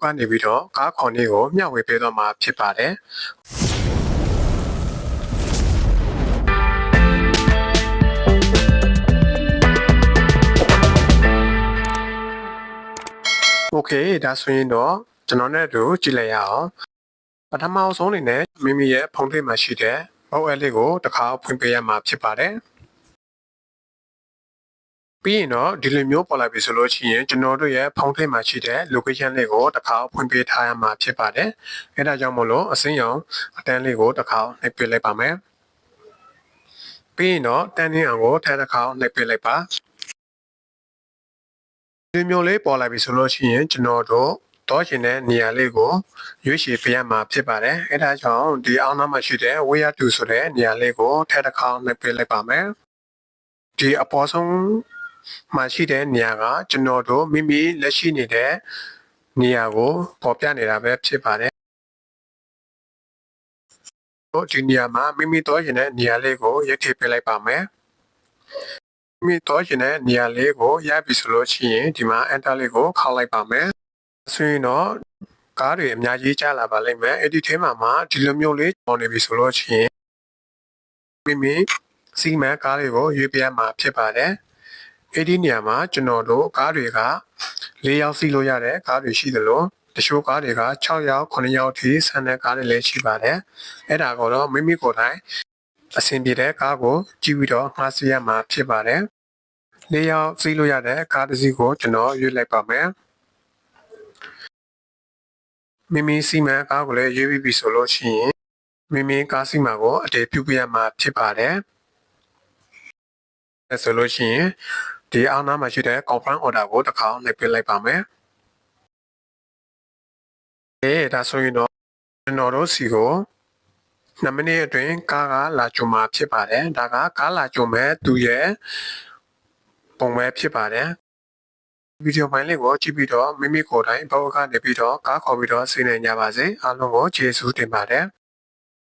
ကနေပြီးတော့ကားခေါ်နေကိုမျှဝေပေးတော့မှာဖြစ်ပါတယ်โอเคဒါဆိုရင်တော့ကျွန်တော်နဲ့အတူကြည့်လိုက်ရအောင်ပထမဆုံးအနေနဲ့မိမိရဲ့ဖုန်းထဲမှာရှိတဲ့ OS လေးကိုတစ်ခါဖွင့်ပေးရမှာဖြစ်ပါတယ်ပြီးရင်တော့ဒီလိုမျိုးပေါ်လာပြီဆိုလို့ရှိရင်ကျွန်တော်တို့ရဲ့ဖုန်းထဲမှာရှိတဲ့ location လေးကိုတစ်ခါဖွင့်ပေးထားရမှာဖြစ်ပါတယ်အဲဒါကြောင့်မို့လို့အစင်းရောင်အတန်းလေးကိုတစ်ခါနှိပ်ပြလိုက်ပါမယ်ပြီးရင်တော့တန်းတင်းအောင်ကိုထပ်တစ်ခါနှိပ်ပြလိုက်ပါဒီမျိုးလေးပေါ်လာပြီဆိုလို့ရှိရင်ကျွန်တော်တို့တော့ရှင်တဲ့နေရာလေးကိုရွေးချယ်ပေးရမှာဖြစ်ပါတယ်အဲဒါကြောင့်ဒီအောင်းနားမှာရှိတဲ့ where to ဆိုတဲ့နေရာလေးကိုထပ်တစ်ခါနှိပ်ပြလိုက်ပါမယ်ဒီအပေါ်ဆုံးမှာရှိတဲ့နေရာကကျွန်တော်တို့မိမိလက်ရှိနေတဲ့နေရာကိုပေါ်ပြနေတာပဲဖြစ်ပါတယ်ဒီနေရာမှာမိမိတော့ရှင်တဲ့နေရာလေးကိုရိုက်ထည့်ပေးလိုက်ပါမယ်မိမိတော့ရှင်တဲ့နေရာလေးကိုရပြီဆိုလို့ရှိရင်ဒီမှာ enter လေးကိုခောက်လိုက်ပါမယ်ဆိုရင်တော့ကားတွေအများကြီးကျလာပါလိမ့်မယ်အဲ့ဒီထဲမှာဒီလိုမျိုးလေးပေါ်နေပြီဆိုလို့ရှိရင်မိမိစီမံကားလေးကိုရွေးပြရမှာဖြစ်ပါတယ်အဲ့ဒီနေရာမှာကျွန်တော်တို့ကားတွေက၄ယောက်စီးလို့ရတဲ့ကားတွေရှိသလိုတချို့ကားတွေက6ယောက်9ယောက်ထိဆန်တဲ့ကားတွေလည်းရှိပါတယ်အဲ့ဒါကတော့မိမိကိုယ်တိုင်အဆင်ပြေတဲ့ကားကိုကြည့်ပြီးတော့ငှားစီးရမှာဖြစ်ပါတယ်၄ယောက်စီးလို့ရတဲ့ကားတစ်စီးကိုကျွန်တော်ရွေးလိုက်ပါမယ်မိမိစီမံကားကိုလည်းရွေးပြီးပြီဆိုလို့ရှိရင်မိမိကားစီမံကိုအတည်ပြုပြရမှာဖြစ်ပါတယ်ဆိုလို့ရှိရင်ဒီအောက်နားမှာရှိတဲ့ confirm order ကိုတစ်ခါနှိပ်ပြလိုက်ပါမယ်ဒါဆိုရင်တော့ကျွန်တော်တို့စီကို2မိနစ်အတွင်းကားကလာကြုံမှာဖြစ်ပါတယ်ဒါကကားလာကြုံမဲ့သူရဲ့ပုံပဲဖြစ်ပါတယ်ဗီဒီယိုဖိုင်လေးကိုကြည့်ပြီးတော့မိမိကိုယ်တိုင်ဘောက်ကနေပြီးတော့ကားခေါ်ပြီးတော့ဆင်းနေကြပါစေအားလုံးကိုကျေးဇူးတင်ပါတယ်